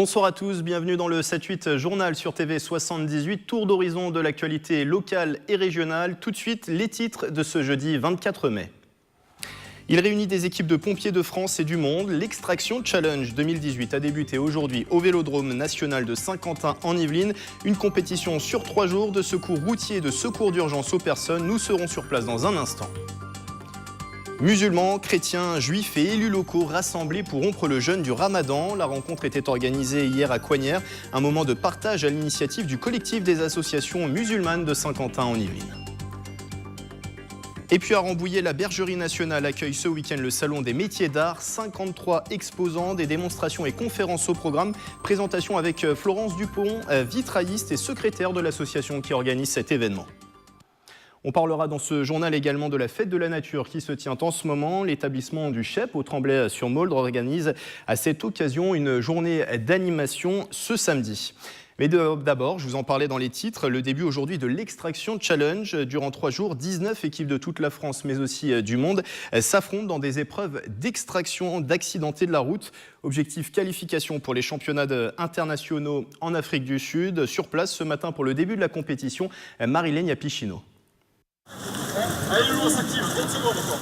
Bonsoir à tous, bienvenue dans le 7-8 journal sur TV 78, tour d'horizon de l'actualité locale et régionale. Tout de suite, les titres de ce jeudi 24 mai. Il réunit des équipes de pompiers de France et du monde. L'Extraction Challenge 2018 a débuté aujourd'hui au Vélodrome national de Saint-Quentin en Yvelines. Une compétition sur 3 jours de secours routier et de secours d'urgence aux personnes. Nous serons sur place dans un instant. Musulmans, chrétiens, juifs et élus locaux rassemblés pour rompre le jeûne du Ramadan. La rencontre était organisée hier à Coignères, un moment de partage à l'initiative du collectif des associations musulmanes de Saint-Quentin en Yvelines. Et puis à Rambouillet, la Bergerie nationale accueille ce week-end le Salon des métiers d'art. 53 exposants, des démonstrations et conférences au programme. Présentation avec Florence Dupont, vitrailliste et secrétaire de l'association qui organise cet événement. On parlera dans ce journal également de la fête de la nature qui se tient en ce moment. L'établissement du Chep au Tremblay-sur-Mauldre organise à cette occasion une journée d'animation ce samedi. Mais d'abord, je vous en parlais dans les titres, le début aujourd'hui de l'Extraction Challenge. Durant 3 jours, 19 équipes de toute la France mais aussi du monde s'affrontent dans des épreuves d'extraction d'accidentés de la route. Objectif qualification pour les championnats internationaux en Afrique du Sud. Sur place ce matin pour le début de la compétition, Marilène Yapichino. Allez, on s'active, 30 secondes encore.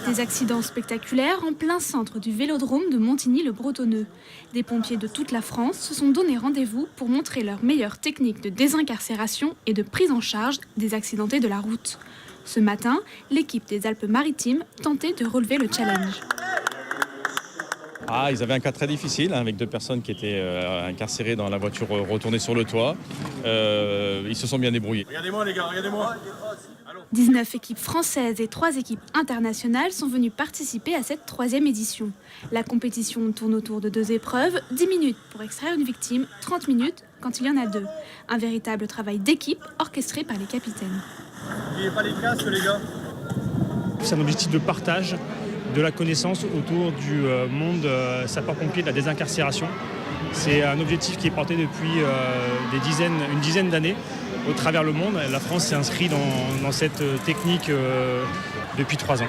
Des accidents spectaculaires en plein centre du Vélodrome de Montigny-le-Bretonneux. Des pompiers de toute la France se sont donné rendez-vous pour montrer leurs meilleures techniques de désincarcération et de prise en charge des accidentés de la route. Ce matin, l'équipe des Alpes-Maritimes tentait de relever le challenge. Ils avaient un cas très difficile, avec 2 personnes qui étaient incarcérées dans la voiture retournée sur le toit. Ils se sont bien débrouillés. Regardez-moi les gars, regardez-moi. 19 équipes françaises et 3 équipes internationales sont venues participer à cette 3e édition. La compétition tourne autour de 2 épreuves, 10 minutes pour extraire une victime, 30 minutes quand il y en a 2. Un véritable travail d'équipe orchestré par les capitaines. N'oubliez pas les casques les gars. C'est un objectif de partage de la connaissance autour du monde sapeur-pompier de la désincarcération. C'est un objectif qui est porté depuis une dizaine d'années au travers le monde. La France s'est inscrite dans cette technique depuis 3 ans.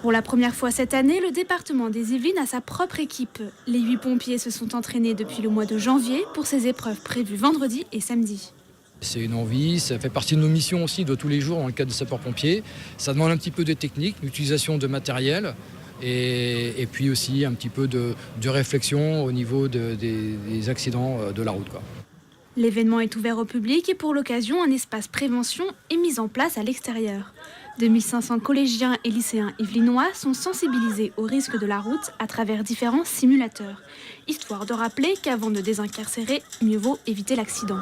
Pour la première fois cette année, le département des Yvelines a sa propre équipe. Les 8 pompiers se sont entraînés depuis le mois de janvier pour ces épreuves prévues vendredi et samedi. C'est une envie, ça fait partie de nos missions aussi de tous les jours dans le cadre de sapeurs-pompiers. Ça demande un petit peu de technique, l'utilisation de matériel et puis aussi un petit peu de réflexion au niveau des accidents de la route, quoi. L'événement est ouvert au public et pour l'occasion, un espace prévention est mis en place à l'extérieur. 2500 collégiens et lycéens yvelinois sont sensibilisés aux risques de la route à travers différents simulateurs, histoire de rappeler qu'avant de désincarcérer, mieux vaut éviter l'accident.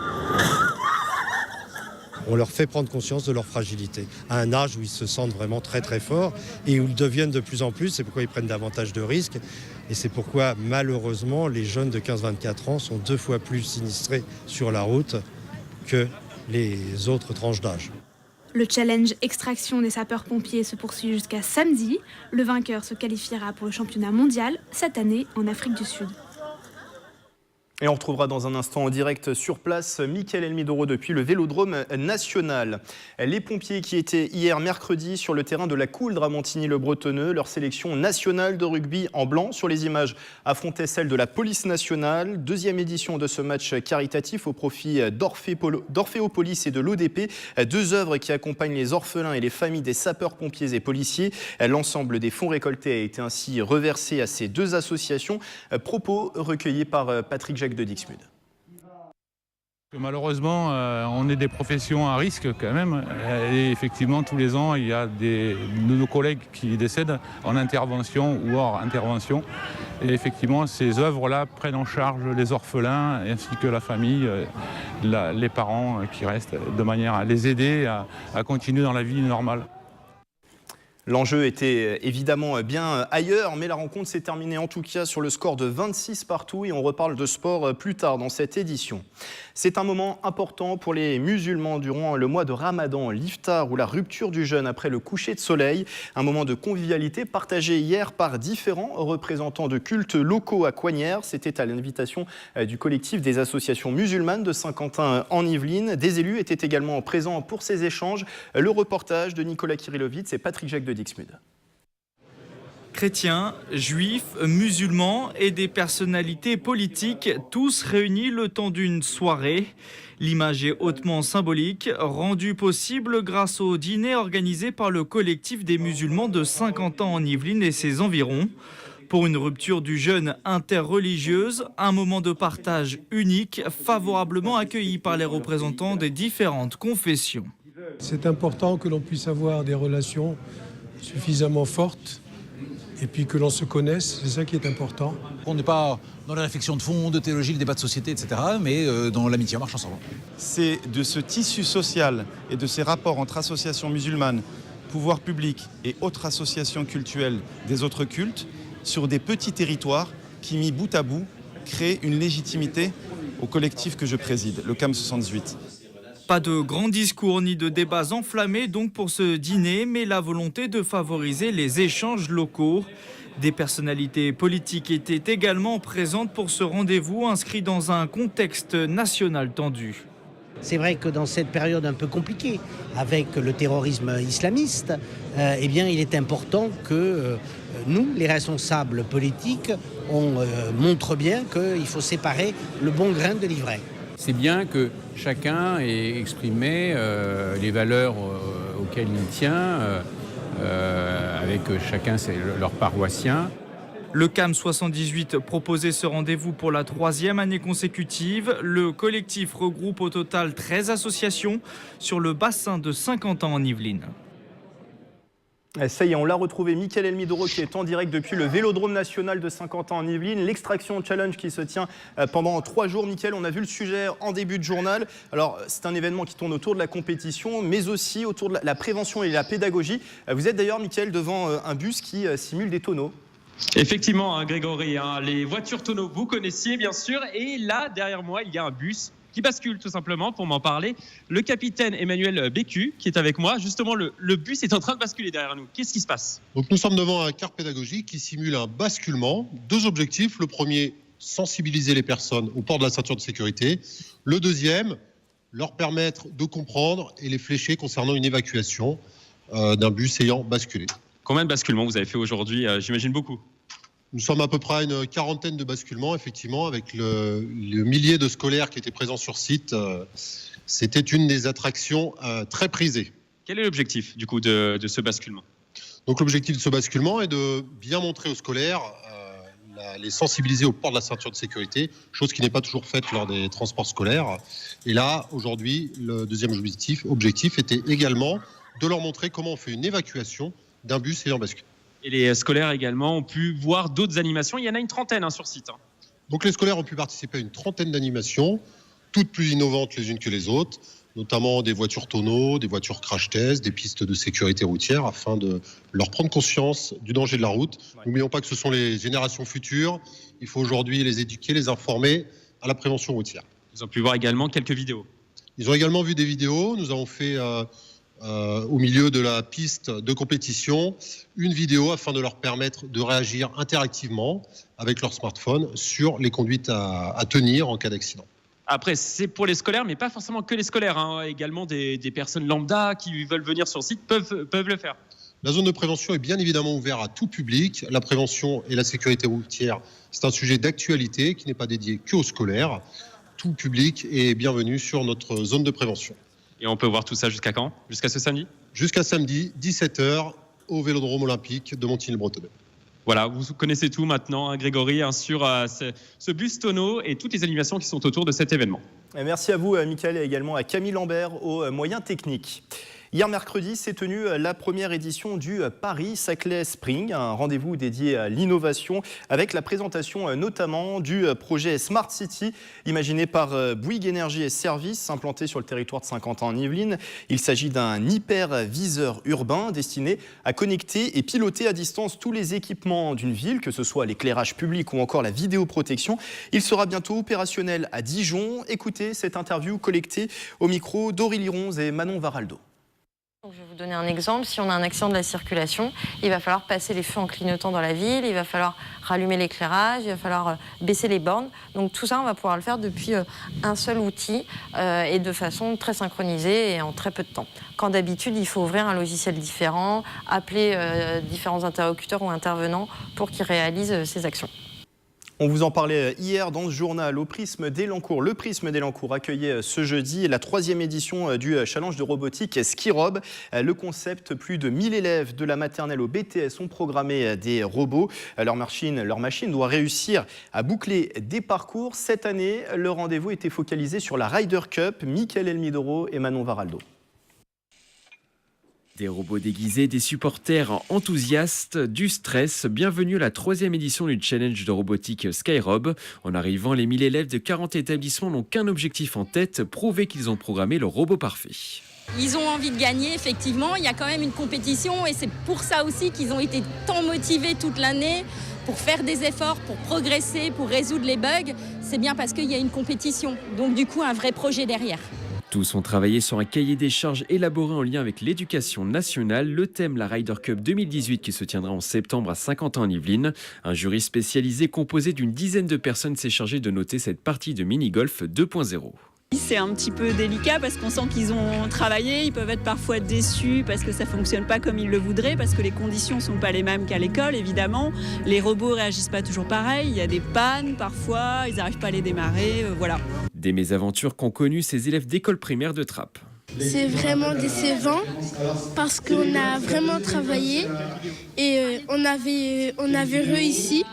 On leur fait prendre conscience de leur fragilité, à un âge où ils se sentent vraiment très très forts et où ils deviennent de plus en plus, c'est pourquoi ils prennent davantage de risques et c'est pourquoi malheureusement les jeunes de 15-24 ans sont 2 fois plus sinistrés sur la route que les autres tranches d'âge. Le challenge extraction des sapeurs-pompiers se poursuit jusqu'à samedi. Le vainqueur se qualifiera pour le championnat mondial cette année en Afrique du Sud. Et on retrouvera dans un instant en direct sur place Mickaël Elmidoro depuis le Vélodrome national. Les pompiers qui étaient hier mercredi sur le terrain de la Couldre à Montigny-le-Bretonneux, leur sélection nationale de rugby en blanc sur les images affrontait celle de la police nationale. 2e édition de ce match caritatif au profit d'Orphéopolis et de l'ODP, 2 œuvres qui accompagnent les orphelins et les familles des sapeurs-pompiers et policiers. L'ensemble des fonds récoltés a été ainsi reversé à ces 2 associations. Propos recueillis par Patrick Jacques de Dixmude. Malheureusement, on est des professions à risque quand même. Et effectivement, tous les ans, il y a de nos collègues qui décèdent en intervention ou hors intervention. Et effectivement, ces œuvres-là prennent en charge les orphelins ainsi que la famille, les parents qui restent, de manière à les aider à continuer dans la vie normale. L'enjeu était évidemment bien ailleurs, mais la rencontre s'est terminée en tout cas sur le score de 26 partout et on reparle de sport plus tard dans cette édition. C'est un moment important pour les musulmans durant le mois de Ramadan, l'iftar ou la rupture du jeûne après le coucher de soleil. Un moment de convivialité partagé hier par différents représentants de cultes locaux à Coignères. C'était à l'invitation du collectif des associations musulmanes de Saint-Quentin en Yvelines. Des élus étaient également présents pour ces échanges. Le reportage de Nicolas Kirillovitz et Patrick Jacques de Dixmude. Chrétiens, juifs, musulmans et des personnalités politiques, tous réunis le temps d'une soirée. L'image est hautement symbolique, rendue possible grâce au dîner organisé par le collectif des musulmans de Saint-Quentin en Yvelines et ses environs. Pour une rupture du jeûne interreligieuse, un moment de partage unique, favorablement accueilli par les représentants des différentes confessions. C'est important que l'on puisse avoir des relations suffisamment fortes et puis que l'on se connaisse, c'est ça qui est important. On n'est pas dans la réflexion de fond, de théologie, le débat de société, etc., mais dans l'amitié, on marche ensemble. C'est de ce tissu social et de ces rapports entre associations musulmanes, pouvoir public et autres associations cultuelles des autres cultes, sur des petits territoires qui, mis bout à bout, créent une légitimité au collectif que je préside, le CAM 78. Pas de grands discours ni de débats enflammés donc pour ce dîner, mais la volonté de favoriser les échanges locaux. Des personnalités politiques étaient également présentes pour ce rendez-vous inscrit dans un contexte national tendu. C'est vrai que dans cette période un peu compliquée, avec le terrorisme islamiste, eh bien, il est important que nous, les responsables politiques, on montre bien qu'il faut séparer le bon grain de l'ivraie. C'est bien que chacun ait exprimé les valeurs auxquelles il tient, avec chacun leurs paroissiens. Le CAM 78 proposait ce rendez-vous pour la 3e année consécutive. Le collectif regroupe au total 13 associations sur le bassin de Saint-Quentin en Yvelines. Ça y est, on l'a retrouvé, Mickaël Elmidoro qui est en direct depuis le Vélodrome national de Saint-Quentin en Yvelines. L'extraction challenge qui se tient pendant 3 jours. Mickaël, on a vu le sujet en début de journal. Alors, c'est un événement qui tourne autour de la compétition, mais aussi autour de la prévention et la pédagogie. Vous êtes d'ailleurs, Mickaël, devant un bus qui simule des tonneaux. Effectivement, Grégory, les voitures tonneaux, vous connaissiez bien sûr. Et là, derrière moi, il y a un bus qui bascule tout simplement. Pour m'en parler, le capitaine Emmanuel Bécu qui est avec moi. Justement, le bus est en train de basculer derrière nous. Qu'est-ce qui se passe? Donc nous sommes devant un car pédagogique qui simule un basculement. 2 objectifs. Le premier, sensibiliser les personnes au port de la ceinture de sécurité. Le deuxième, leur permettre de comprendre et les flécher concernant une évacuation d'un bus ayant basculé. Combien de basculements vous avez fait aujourd'hui? J'imagine beaucoup. Nous sommes à peu près à une 40aine de basculements, effectivement, avec le millier de scolaires qui étaient présents sur site. C'était une des attractions très prisées. Quel est l'objectif, du coup, de ce basculement? Donc l'objectif de ce basculement est de bien montrer aux scolaires, les sensibiliser au port de la ceinture de sécurité, chose qui n'est pas toujours faite lors des transports scolaires. Et là, aujourd'hui, le deuxième objectif était également de leur montrer comment on fait une évacuation d'un bus ayant basculé. Et les scolaires également ont pu voir d'autres animations. Il y en a une trentaine sur site. Donc les scolaires ont pu participer à une trentaine d'animations, toutes plus innovantes les unes que les autres, notamment des voitures tonneaux, des voitures crash test, des pistes de sécurité routière, afin de leur prendre conscience du danger de la route. N'oublions pas que ce sont les générations futures. Il faut aujourd'hui les éduquer, les informer à la prévention routière. Ils ont pu voir également quelques vidéos. Ils ont également vu des vidéos. Nous avons fait au milieu de la piste de compétition une vidéo afin de leur permettre de réagir interactivement avec leur smartphone sur les conduites à tenir en cas d'accident. Après, c'est pour les scolaires, mais pas forcément que les scolaires. Également des personnes lambda qui veulent venir sur le site peuvent le faire. La zone de prévention est bien évidemment ouverte à tout public. La prévention et la sécurité routière, c'est un sujet d'actualité qui n'est pas dédié qu'aux scolaires. Tout public est bienvenu sur notre zone de prévention. Et on peut voir tout ça jusqu'à quand? Jusqu'à ce samedi? Jusqu'à samedi, 17h, au Vélodrome olympique de Montigny-le-Bretonneux. Voilà, vous connaissez tout maintenant, Grégory, sur ce bus tonneau et toutes les animations qui sont autour de cet événement. Et merci à vous, Mickaël, et également à Camille Lambert aux moyens techniques. Hier mercredi s'est tenue la première édition du Paris-Saclay Spring, un rendez-vous dédié à l'innovation avec la présentation notamment du projet Smart City imaginé par Bouygues Énergie et Services implanté sur le territoire de Saint-Quentin en Yvelines. Il s'agit d'un hyperviseur urbain destiné à connecter et piloter à distance tous les équipements d'une ville, que ce soit l'éclairage public ou encore la vidéoprotection. Il sera bientôt opérationnel à Dijon. Écoutez cette interview collectée au micro d'Aurélie Ronze et Manon Varaldo. Donc, je vais vous donner un exemple. Si on a un accident de la circulation, il va falloir passer les feux en clignotant dans la ville, il va falloir rallumer l'éclairage, il va falloir baisser les bornes. Donc tout ça, on va pouvoir le faire depuis un seul outil et de façon très synchronisée et en très peu de temps. Quand d'habitude, il faut ouvrir un logiciel différent, appeler différents interlocuteurs ou intervenants pour qu'ils réalisent ces actions. On vous en parlait hier dans ce journal au Prisme d'Elancourt. Le Prisme d'Elancourt accueillait ce jeudi la 3e édition du challenge de robotique Skirob. Le concept, plus de 1000 élèves de la maternelle au BTS ont programmé des robots. Leur machine doit réussir à boucler des parcours. Cette année, le rendez-vous était focalisé sur la Ryder Cup. Michael Elmidoro et Manon Varaldo. Des robots déguisés, des supporters enthousiastes, du stress. Bienvenue à la 3e édition du challenge de robotique Skyrob. En arrivant, les 1000 élèves de 40 établissements n'ont qu'un objectif en tête, prouver qu'ils ont programmé le robot parfait. Ils ont envie de gagner, effectivement. Il y a quand même une compétition et c'est pour ça aussi qu'ils ont été tant motivés toute l'année pour faire des efforts, pour progresser, pour résoudre les bugs. C'est bien parce qu'il y a une compétition. Donc du coup, un vrai projet derrière. Tous ont travaillé sur un cahier des charges élaboré en lien avec l'éducation nationale. Le thème, la Ryder Cup 2018 qui se tiendra en septembre à Saint-Quentin en Yvelines. Un jury spécialisé composé d'une dizaine de personnes s'est chargé de noter cette partie de mini-golf 2.0. C'est un petit peu délicat parce qu'on sent qu'ils ont travaillé, ils peuvent être parfois déçus parce que ça ne fonctionne pas comme ils le voudraient, parce que les conditions ne sont pas les mêmes qu'à l'école, évidemment. Les robots ne réagissent pas toujours pareil, il y a des pannes parfois, ils n'arrivent pas à les démarrer, voilà. Des mésaventures qu'ont connues ces élèves d'école primaire de Trappes. C'est vraiment décevant parce qu'on a vraiment travaillé et on avait réussi.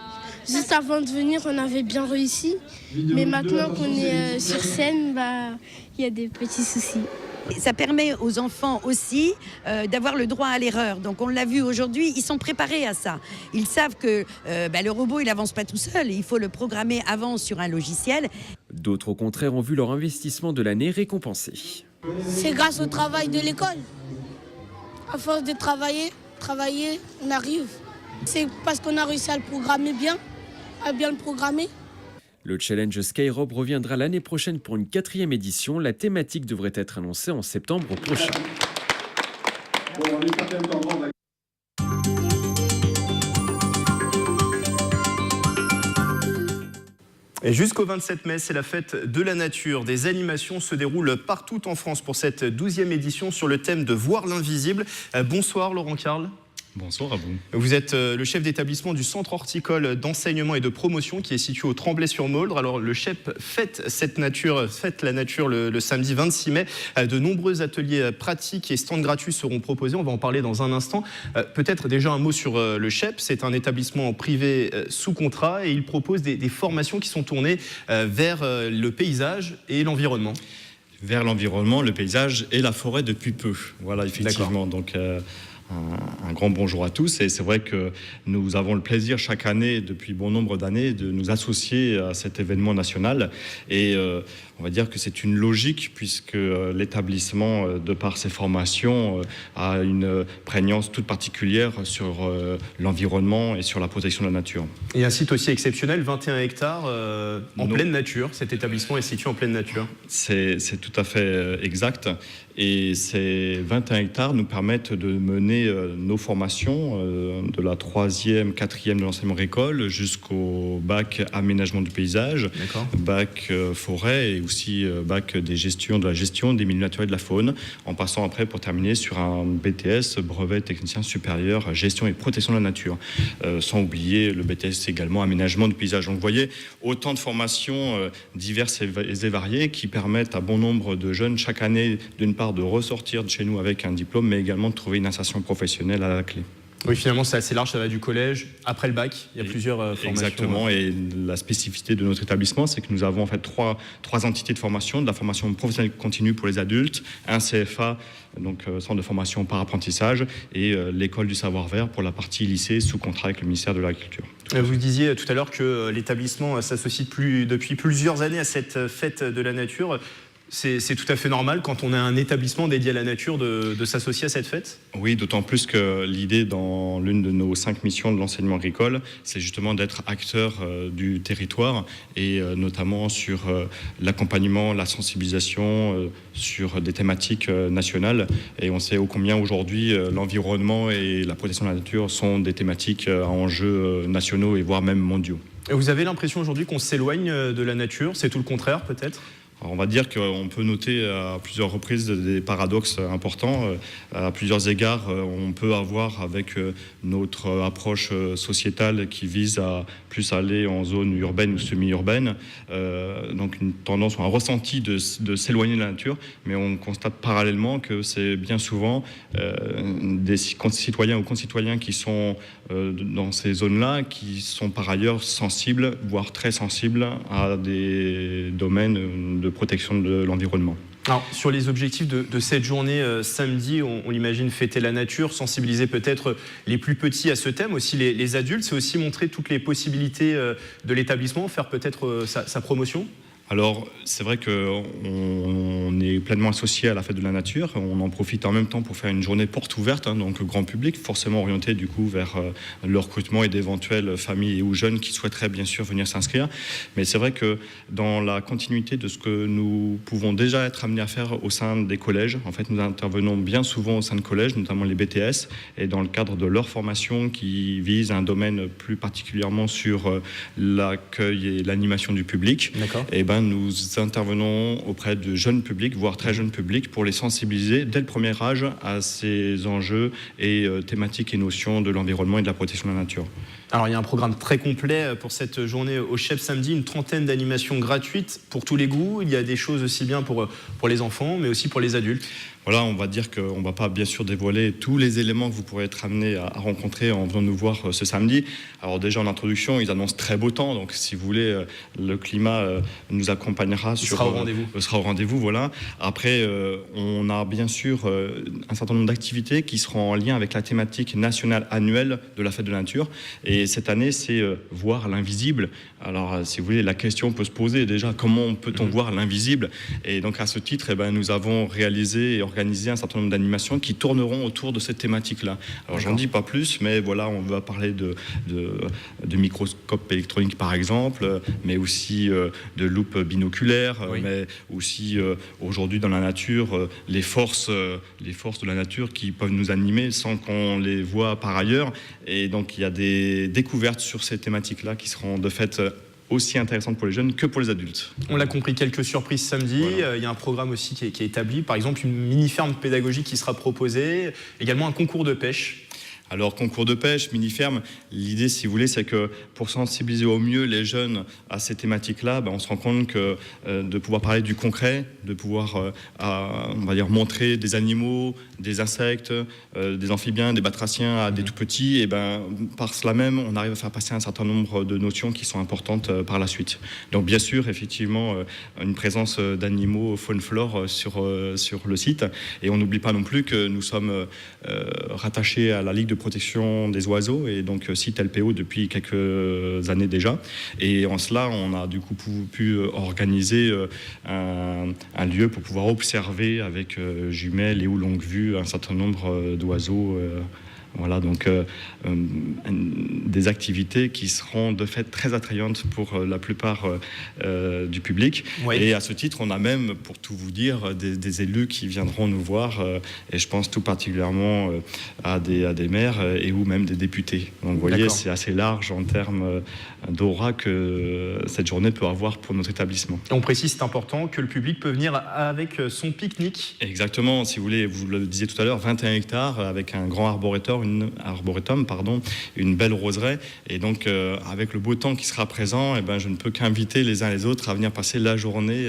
Juste avant de venir, on avait bien réussi. Mais maintenant qu'on est sur scène, il y a des petits soucis. Ça permet aux enfants aussi d'avoir le droit à l'erreur. Donc on l'a vu aujourd'hui, ils sont préparés à ça. Ils savent que le robot, il avance pas tout seul. Il faut le programmer avant sur un logiciel. D'autres, au contraire, ont vu leur investissement de l'année récompensé. C'est grâce au travail de l'école. À force de travailler, on arrive. C'est parce qu'on a réussi à le programmer bien, à bien le programmer. Le challenge Skyrob reviendra l'année prochaine pour une 4e édition. La thématique devrait être annoncée en septembre prochain. Et jusqu'au 27 mai, c'est la fête de la nature. Des animations se déroulent partout en France pour cette 12e édition sur le thème de voir l'invisible. Bonsoir Laurent Carl. Bonsoir à vous. Vous êtes le chef d'établissement du centre horticole d'enseignement et de promotion qui est situé au Tremblay-sur-Mauldre. Alors le CHEP fête la nature le samedi 26 mai. De nombreux ateliers pratiques et stands gratuits seront proposés. On va en parler dans un instant. Peut-être déjà un mot sur le CHEP. C'est un établissement privé sous contrat et il propose des formations qui sont tournées vers le paysage et l'environnement. Vers l'environnement, le paysage et la forêt depuis peu. Voilà, effectivement. Donc, un grand bonjour à tous, et c'est vrai que nous avons le plaisir chaque année, depuis bon nombre d'années, de nous associer à cet événement national, et on va dire que c'est une logique puisque l'établissement, de par ses formations, a une prégnance toute particulière sur l'environnement et sur la protection de la nature. Et un site aussi exceptionnel, 21 hectares en pleine nature. Cet établissement est situé en pleine nature. C'est tout à fait exact. Et ces 21 hectares nous permettent de mener nos formations de la 3e, 4e de l'enseignement agricole jusqu'au bac aménagement du paysage, bac forêt et aussi bac de la gestion des milieux naturels de la faune, en passant après pour terminer sur un BTS, brevet technicien supérieur gestion et protection de la nature. Sans oublier le BTS également aménagement du paysage. Donc vous voyez, autant de formations diverses et variées qui permettent à bon nombre de jeunes chaque année d'une part de ressortir de chez nous avec un diplôme, mais également de trouver une insertion professionnelle à la clé. Oui, finalement, c'est assez large, ça va du collège, après le bac, il y a plusieurs formations. Exactement, et la spécificité de notre établissement, c'est que nous avons en fait trois entités de formation, de la formation professionnelle continue pour les adultes, un CFA, donc centre de formation par apprentissage, et l'école du savoir-faire pour la partie lycée sous contrat avec le ministère de l'Agriculture. Vous disiez tout à l'heure que l'établissement s'associe depuis plusieurs années à cette fête de la nature. C'est tout à fait normal quand on a un établissement dédié à la nature de s'associer à cette fête? Oui, d'autant plus que l'idée dans l'une de nos 5 missions de l'enseignement agricole, c'est justement d'être acteur du territoire et notamment sur l'accompagnement, la sensibilisation sur des thématiques nationales. Et on sait ô combien aujourd'hui l'environnement et la protection de la nature sont des thématiques à enjeux nationaux et voire même mondiaux. Et vous avez l'impression aujourd'hui qu'on s'éloigne de la nature? C'est tout le contraire peut-être? Alors on va dire qu'on peut noter à plusieurs reprises des paradoxes importants. À plusieurs égards, on peut avoir avec notre approche sociétale qui vise à plus aller en zone urbaine ou semi-urbaine, donc une tendance ou un ressenti de s'éloigner de la nature, mais on constate parallèlement que c'est bien souvent des citoyens ou concitoyens qui sont dans ces zones-là, qui sont par ailleurs sensibles, voire très sensibles à des domaines de protection de l'environnement. Alors, sur les objectifs de cette journée samedi, on l'imagine fêter la nature, sensibiliser peut-être les plus petits à ce thème, aussi les adultes, c'est aussi montrer toutes les possibilités de l'établissement, faire peut-être sa promotion? Alors, c'est vrai qu'on est pleinement associé à la fête de la nature. On en profite en même temps pour faire une journée porte ouverte, donc grand public, forcément orienté du coup vers le recrutement et d'éventuelles familles ou jeunes qui souhaiteraient bien sûr venir s'inscrire. Mais c'est vrai que dans la continuité de ce que nous pouvons déjà être amenés à faire au sein des collèges, en fait, nous intervenons bien souvent au sein de collèges, notamment les BTS, et dans le cadre de leur formation qui vise un domaine plus particulièrement sur l'accueil et l'animation du public. D'accord. Et nous intervenons auprès de jeunes publics, voire très jeunes publics, pour les sensibiliser dès le premier âge à ces enjeux et thématiques et notions de l'environnement et de la protection de la nature. Alors il y a un programme très complet pour cette journée au Chep samedi, une trentaine d'animations gratuites pour tous les goûts. Il y a des choses aussi bien pour les enfants, mais aussi pour les adultes. Voilà, on va dire qu'on ne va pas bien sûr dévoiler tous les éléments que vous pourrez être amenés à rencontrer en venant nous voir ce samedi. Alors déjà en introduction, ils annoncent très beau temps, donc si vous voulez, le climat nous accompagnera. Sera au rendez-vous. Sera au rendez-vous, voilà. Après, on a bien sûr un certain nombre d'activités qui seront en lien avec la thématique nationale annuelle de la fête de la nature. Et cette année, c'est voir l'invisible. Alors, si vous voulez, la question peut se poser déjà, comment peut-on voir l'invisible? Et donc à ce titre, nous avons réalisé et organisé un certain nombre d'animations qui tourneront autour de cette thématique-là. Alors j'en dis pas plus, mais voilà, on va parler de microscopes électroniques par exemple, mais aussi de loupes binoculaires, mais aussi aujourd'hui dans la nature, les forces de la nature qui peuvent nous animer sans qu'on les voit par ailleurs. Et donc il y a des découvertes sur ces thématiques-là qui seront de fait aussi intéressantes pour les jeunes que pour les adultes. On l'a compris, quelques surprises samedi. Voilà. Il y a un programme aussi qui est établi. Par exemple, une mini-ferme pédagogique qui sera proposée. Également un concours de pêche. Alors, concours de pêche, mini-ferme, l'idée, si vous voulez, c'est que pour sensibiliser au mieux les jeunes à ces thématiques-là, on se rend compte que de pouvoir parler du concret, de pouvoir, on va dire, montrer des animaux, des insectes, des amphibiens, des batraciens à des tout petits, et par cela même, on arrive à faire passer un certain nombre de notions qui sont importantes par la suite. Donc, bien sûr, effectivement, une présence d'animaux faune-flore sur le site. Et on n'oublie pas non plus que nous sommes rattachés à la Ligue de protection des oiseaux et donc site LPO depuis quelques années déjà. Et en cela, on a du coup pu organiser un lieu pour pouvoir observer avec jumelles et ou longue vue un certain nombre d'oiseaux. Voilà, donc des activités qui seront de fait très attrayantes pour la plupart du public. Oui. Et à ce titre, on a même, pour tout vous dire, des élus qui viendront nous voir, et je pense tout particulièrement à des maires et ou même des députés. Donc vous voyez, c'est assez large en termes d'aura que cette journée peut avoir pour notre établissement. Et on précise, c'est important, que le public peut venir avec son pique-nique. Exactement, si vous voulez, vous le disiez tout à l'heure, 21 hectares avec un grand arboretum, une belle roseraie. Et donc, avec le beau temps qui sera présent, je ne peux qu'inviter les uns les autres à venir passer la journée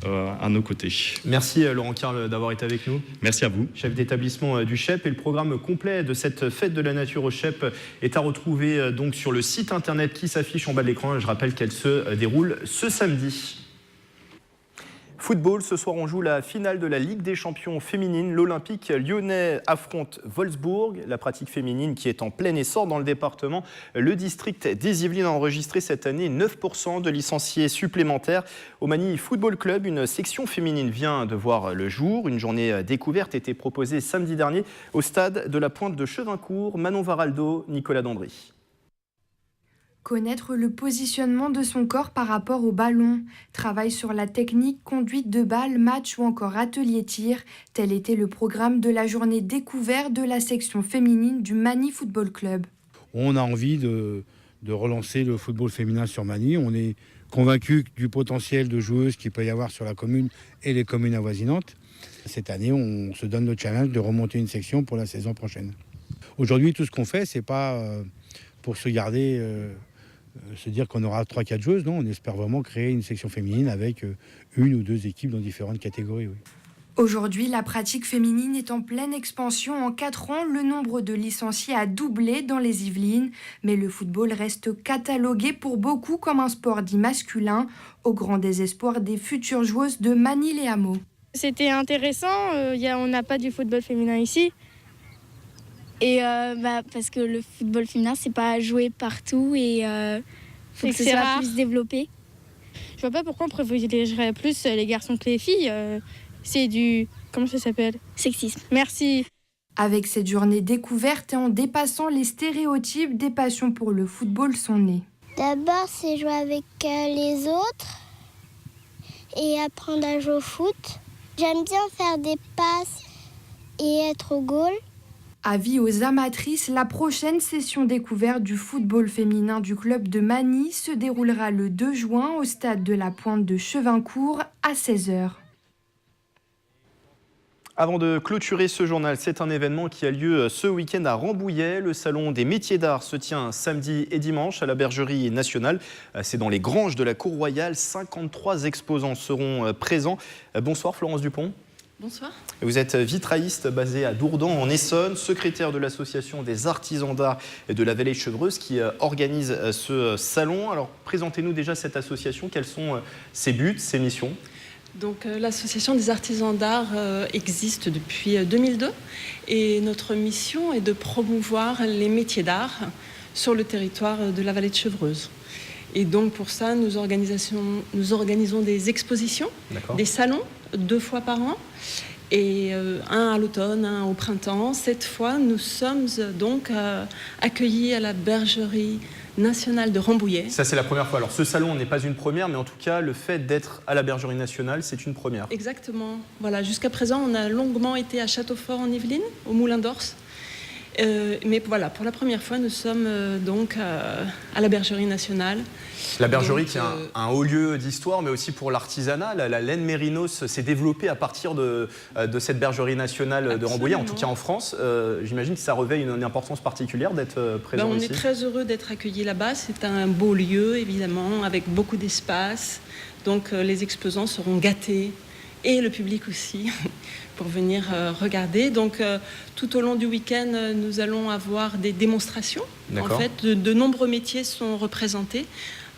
à nos côtés. Merci Laurent Carle d'avoir été avec nous. Merci à vous. Chef d'établissement du Chep. Et le programme complet de cette fête de la nature au Chep est à retrouver donc sur le site internet qui s'affiche en bas de l'écran. Je rappelle qu'elle se déroule ce samedi. Football, ce soir on joue la finale de la Ligue des champions féminines. L'Olympique lyonnais affronte Wolfsburg. La pratique féminine qui est en plein essor dans le département. Le district des Yvelines a enregistré cette année 9% de licenciés supplémentaires. Au Magny Football Club, une section féminine vient de voir le jour. Une journée découverte était proposée samedi dernier au stade de la Pointe de Chevincourt. Manon Varaldo, Nicolas Dandry. Connaître le positionnement de son corps par rapport au ballon, travail sur la technique, conduite de balle, match ou encore atelier tir, tel était le programme de la journée découverte de la section féminine du Magny Football Club. On a envie de relancer le football féminin sur Magny. On est convaincu du potentiel de joueuses qu'il peut y avoir sur la commune et les communes avoisinantes. Cette année, on se donne le challenge de remonter une section pour la saison prochaine. Aujourd'hui, tout ce qu'on fait, c'est pas pour se garder... se dire qu'on aura 3-4 joueuses, non, on espère vraiment créer une section féminine avec une ou deux équipes dans différentes catégories. Oui. Aujourd'hui, la pratique féminine est en pleine expansion. En 4 ans, le nombre de licenciés a doublé dans les Yvelines. Mais le football reste catalogué pour beaucoup comme un sport dit masculin, au grand désespoir des futures joueuses de Magny-les-Hameaux. C'était intéressant, on n'a pas du football féminin ici. Et parce que le football féminin, c'est pas joué partout et faut que ce soit plus développé. Je vois pas pourquoi on privilégierait plus les garçons que les filles. C'est du... comment ça s'appelle ? Sexisme. Merci. Avec cette journée découverte et en dépassant les stéréotypes, des passions pour le football sont nées. D'abord, c'est jouer avec les autres et apprendre à jouer au foot. J'aime bien faire des passes et être au goal. Avis aux amatrices, la prochaine session découverte du football féminin du club de Magny se déroulera le 2 juin au stade de la Pointe de Chevincourt à 16h. Avant de clôturer ce journal, c'est un événement qui a lieu ce week-end à Rambouillet. Le salon des métiers d'art se tient samedi et dimanche à la Bergerie nationale. C'est dans les granges de la Cour royale. 53 exposants seront présents. Bonsoir Florence Dupont. Bonsoir. Vous êtes vitrailliste basé à Dourdan en Essonne, secrétaire de l'association des artisans d'art de la Vallée Chevreuse qui organise ce salon. Alors présentez-nous déjà cette association, quels sont ses buts, ses missions ? Donc l'association des artisans d'art existe depuis 2002 et notre mission est de promouvoir les métiers d'art sur le territoire de la Vallée de Chevreuse. Et donc pour ça, nous organisons des expositions, des salons 2 fois par an, et un à l'automne, un au printemps. Cette fois, nous sommes donc accueillis à la Bergerie nationale de Rambouillet. Ça, c'est la première fois. Alors, ce salon n'est pas une première, mais en tout cas, le fait d'être à la Bergerie nationale, c'est une première. Exactement. Voilà, jusqu'à présent, on a longuement été à Châteaufort en Yvelines, au Moulin d'Ors. Mais voilà, pour la première fois, nous sommes donc à la Bergerie nationale. La Bergerie qui est un haut lieu d'histoire, mais aussi pour l'artisanat. La laine mérinos s'est développée à partir de cette Bergerie nationale de Rambouillet, en tout cas en France. J'imagine que ça revêt une importance particulière d'être présent ici. On est très heureux d'être accueillis là-bas. C'est un beau lieu, évidemment, avec beaucoup d'espace. Donc les exposants seront gâtés, et le public aussi, pour venir regarder. Donc tout au long du week-end, nous allons avoir des démonstrations. En fait, de nombreux métiers sont représentés.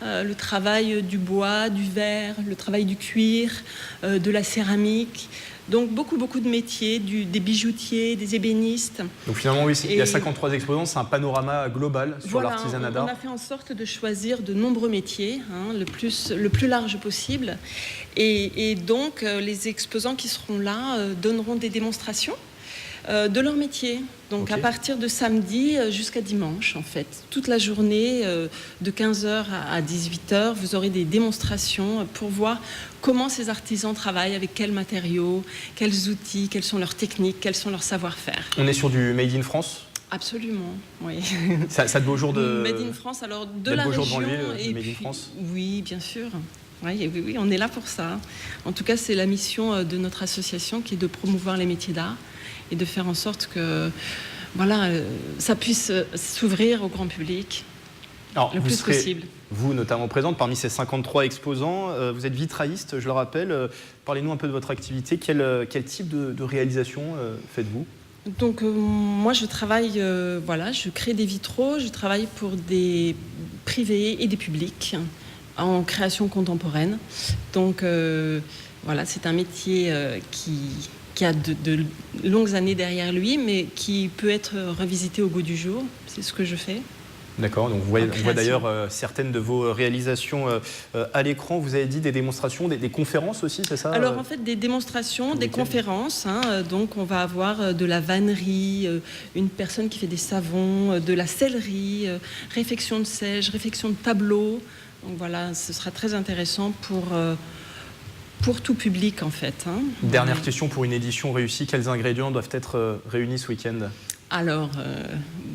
Le travail du bois, du verre, le travail du cuir, de la céramique. Donc beaucoup de métiers, des bijoutiers, des ébénistes. Donc finalement, oui, il y a 53 exposants, c'est un panorama global sur l'artisanat d'art. On a fait en sorte de choisir de nombreux métiers, le plus large possible. Et donc les exposants qui seront là donneront des démonstrations de leur métier. Donc à partir de samedi jusqu'à dimanche, en fait. Toute la journée, de 15h à 18h, vous aurez des démonstrations pour voir comment ces artisans travaillent, avec quels matériaux, quels outils, quelles sont leurs techniques, quels sont leurs savoir-faire. On est sur du Made in France ? Absolument, oui. Ça de beaux jours de... Made in France, alors de la région. Et Made in France ? Oui, bien sûr. Oui, on est là pour ça. En tout cas, c'est la mission de notre association qui est de promouvoir les métiers d'art et de faire en sorte que ça puisse s'ouvrir au grand public le plus possible. Vous, notamment présente, parmi ces 53 exposants, vous êtes vitrailliste, je le rappelle. Parlez-nous un peu de votre activité. Quel type de réalisation faites-vous ? Donc moi, je travaille, je crée des vitraux, je travaille pour des privés et des publics en création contemporaine. Donc Voilà, c'est un métier qui a de longues années derrière lui, mais qui peut être revisité au goût du jour. C'est ce que je fais. D'accord, donc on voit d'ailleurs certaines de vos réalisations à l'écran. Vous avez dit des démonstrations, des conférences aussi, c'est ça? Alors en fait, des démonstrations, des conférences. Donc on va avoir de la vannerie, une personne qui fait des savons, de la sellerie, réfection de sèche, réfection de tableaux. Donc voilà, ce sera très intéressant pour tout public en fait. Dernière question pour une édition réussie, quels ingrédients doivent être réunis ce week-end? Alors,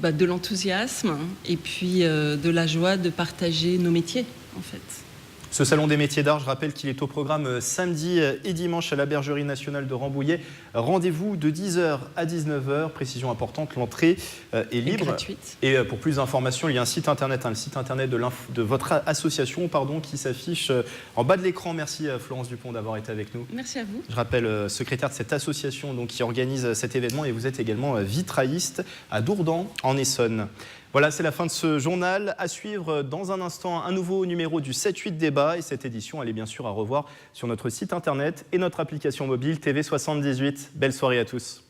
de l'enthousiasme et puis de la joie de partager nos métiers, en fait. Ce salon des métiers d'art, je rappelle qu'il est au programme samedi et dimanche à la Bergerie nationale de Rambouillet. Rendez-vous de 10h à 19h. Précision importante, l'entrée est libre. Gratuite. Et pour plus d'informations, il y a un site internet, le site internet de votre association qui s'affiche en bas de l'écran. Merci Florence Dupont d'avoir été avec nous. Merci à vous. Je rappelle, secrétaire de cette association qui organise cet événement, et vous êtes également vitrailliste à Dourdan en Essonne. Voilà, c'est la fin de ce journal. À suivre dans un instant un nouveau numéro du 7-8 débat. Et cette édition, elle est bien sûr à revoir sur notre site internet et notre application mobile TV78. Belle soirée à tous.